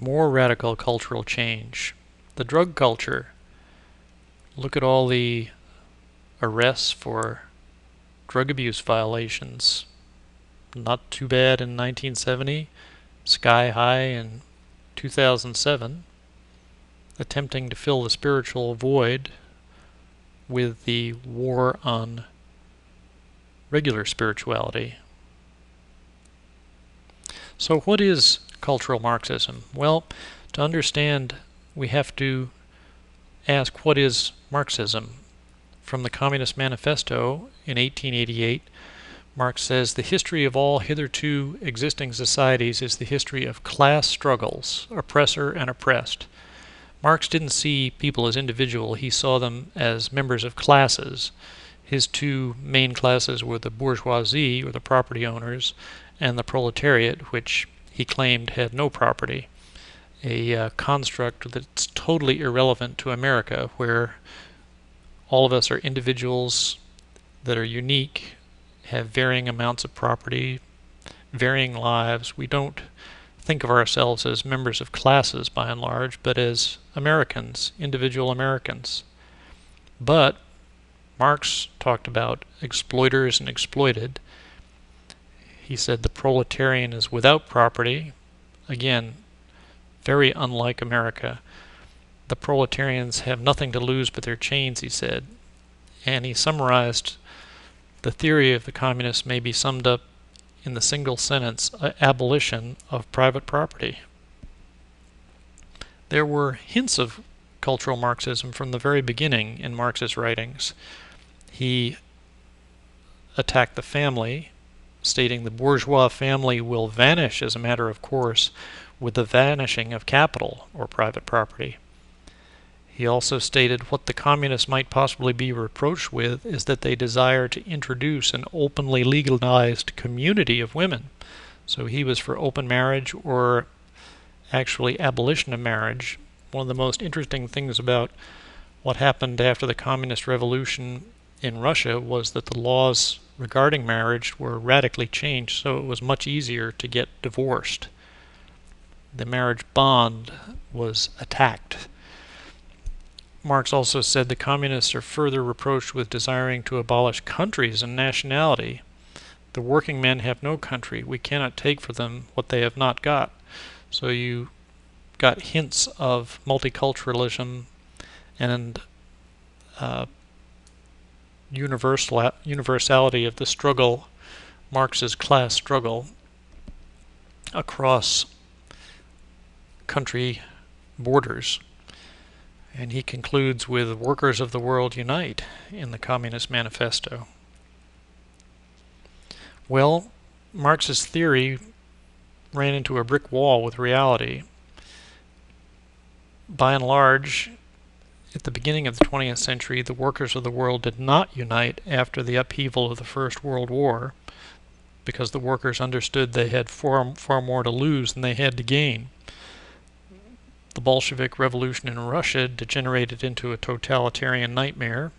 More radical cultural change. The drug culture. Look at all the arrests for drug abuse violations. Not too bad in 1970, sky high in 2007, attempting to fill the spiritual void with the war on regular spirituality. So what is cultural Marxism? Well, to understand, we have to ask, what is Marxism? From the Communist Manifesto in 1888, Marx says, "The history of all hitherto existing societies is the history of class struggles, oppressor and oppressed." Marx didn't see people as individual, he saw them as members of classes. His two main classes were the bourgeoisie, or the property owners, and the proletariat, which he claimed had no property, a construct that's totally irrelevant to America, where all of us are individuals that are unique, have varying amounts of property, varying lives. We don't think of ourselves as members of classes by and large, but as Americans, individual Americans. But Marx talked about exploiters and exploited. He said the proletarian is without property. Again, very unlike America. The proletarians have nothing to lose but their chains, he said. And he summarized the theory of the communists may be summed up in the single sentence, abolition of private property. There were hints of cultural Marxism from the very beginning in Marx's writings. He attacked the family, stating the bourgeois family will vanish as a matter of course with the vanishing of capital or private property. He also stated what the communists might possibly be reproached with is that they desire to introduce an openly legalized community of women. So he was for open marriage, or actually abolition of marriage. One of the most interesting things about what happened after the Communist Revolution in Russia was that the laws regarding marriage were radically changed, so it was much easier to get divorced. The marriage bond was attacked. Marx also said the communists are further reproached with desiring to abolish countries and nationality. The working men have no country. We cannot take for them what they have not got. So you got hints of multiculturalism and universality of the struggle, Marx's class struggle, across country borders. And he concludes with "Workers of the world unite" in the Communist Manifesto. Well, Marx's theory ran into a brick wall with reality. By and large, at the beginning of the 20th century, the workers of the world did not unite after the upheaval of the First World War, because the workers understood they had far more to lose than they had to gain. The Bolshevik Revolution in Russia degenerated into a totalitarian nightmare.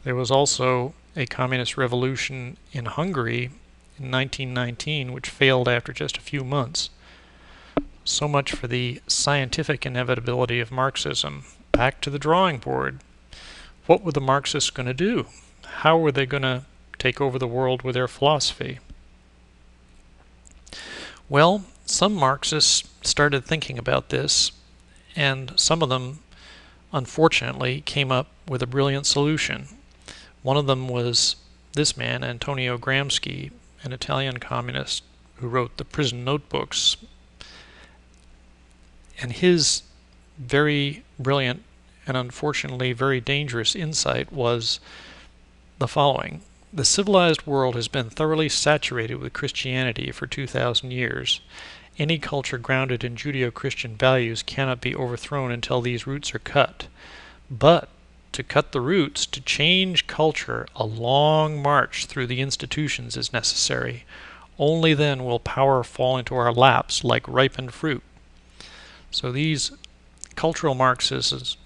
There was also a communist revolution in Hungary in 1919, which failed after just a few months. So much for the scientific inevitability of Marxism. Back to the drawing board. What were the Marxists going to do? How were they going to take over the world with their philosophy? Well, some Marxists started thinking about this, and some of them, unfortunately, came up with a brilliant solution. One of them was this man, Antonio Gramsci, an Italian communist who wrote the Prison Notebooks. And his very brilliant and unfortunately very dangerous insight was the following. The civilized world has been thoroughly saturated with Christianity for 2,000 years. Any culture grounded in Judeo-Christian values cannot be overthrown until these roots are cut. But to cut the roots, to change culture, a long march through the institutions is necessary. Only then will power fall into our laps like ripened fruit. So these cultural Marxists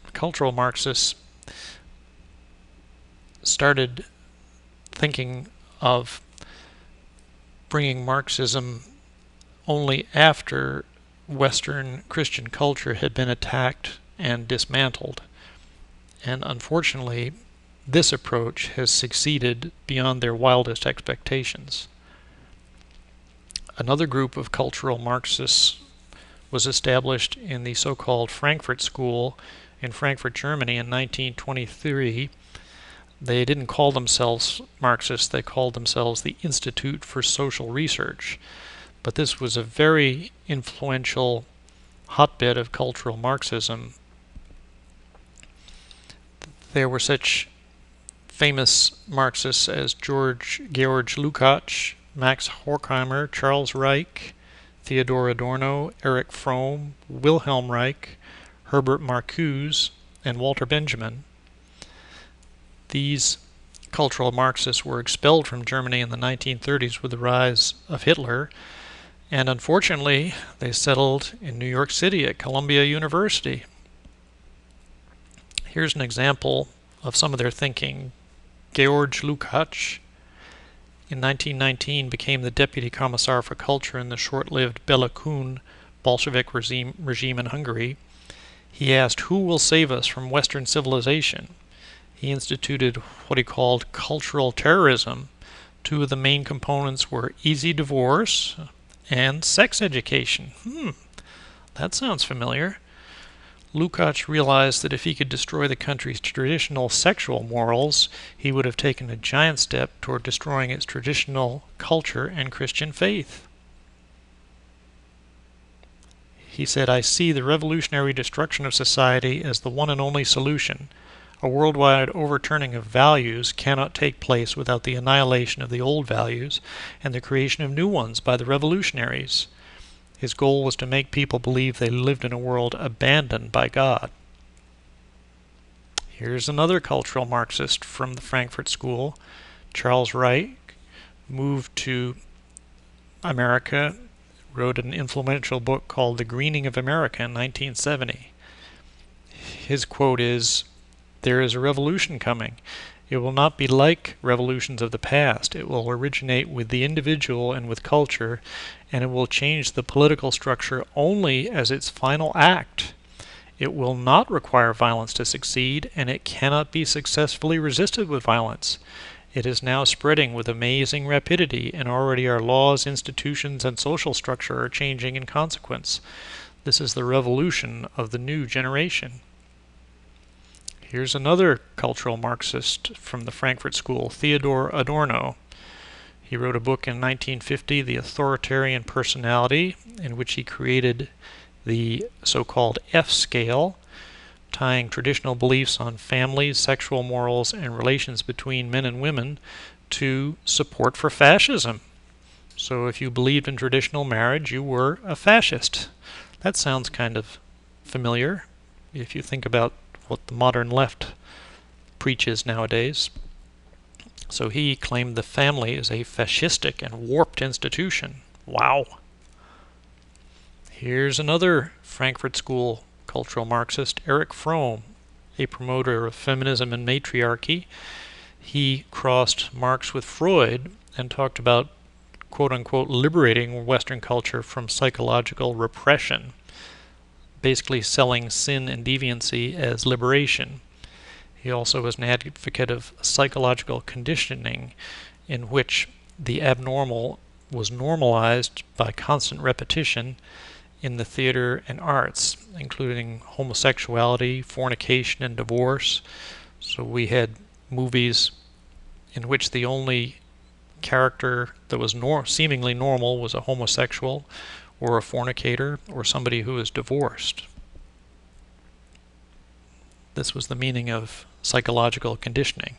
started thinking of bringing Marxism only after Western Christian culture had been attacked and dismantled. And unfortunately, this approach has succeeded beyond their wildest expectations. Another group of cultural Marxists was established in the so-called Frankfurt School in Frankfurt, Germany in 1923. They didn't call themselves Marxists, they called themselves the Institute for Social Research. But this was a very influential hotbed of cultural Marxism. There were such famous Marxists as Georg Lukács, Max Horkheimer, Charles Reich, Theodor Adorno, Erich Fromm, Wilhelm Reich, Herbert Marcuse, and Walter Benjamin. These cultural Marxists were expelled from Germany in the 1930s with the rise of Hitler, and unfortunately they settled in New York City at Columbia University. Here's an example of some of their thinking. Georg Lukács in 1919 became the Deputy Commissar for Culture in the short-lived Bela Kun Bolshevik regime in Hungary. He asked, "Who will save us from Western civilization?" He instituted what he called cultural terrorism. Two of the main components were easy divorce and sex education. That sounds familiar. Lukács realized that if he could destroy the country's traditional sexual morals, he would have taken a giant step toward destroying its traditional culture and Christian faith. He said, "I see the revolutionary destruction of society as the one and only solution. A worldwide overturning of values cannot take place without the annihilation of the old values and the creation of new ones by the revolutionaries." His goal was to make people believe they lived in a world abandoned by God. Here's another cultural Marxist from the Frankfurt School. Charles Reich moved to America, wrote an influential book called The Greening of America in 1970. His quote is, "There is a revolution coming. It will not be like revolutions of the past. It will originate with the individual and with culture, and it will change the political structure only as its final act. It will not require violence to succeed, and it cannot be successfully resisted with violence. It is now spreading with amazing rapidity, and already our laws, institutions, and social structure are changing in consequence. This is the revolution of the new generation." Here's another cultural Marxist from the Frankfurt School, Theodor Adorno. He wrote a book in 1950, The Authoritarian Personality, in which he created the so-called F scale, tying traditional beliefs on families, sexual morals, and relations between men and women to support for fascism. So if you believed in traditional marriage, you were a fascist. That sounds kind of familiar if you think about what the modern left preaches nowadays. So he claimed the family is a fascistic and warped institution. Wow. Here's another Frankfurt School cultural Marxist, Erich Fromm, a promoter of feminism and matriarchy. He crossed Marx with Freud and talked about, quote-unquote, liberating Western culture from psychological repression, basically selling sin and deviancy as liberation. He also was an advocate of psychological conditioning, in which the abnormal was normalized by constant repetition in the theater and arts, including homosexuality, fornication, and divorce. So we had movies in which the only character that was seemingly normal was a homosexual, or a fornicator, or somebody who is divorced. This was the meaning of psychological conditioning.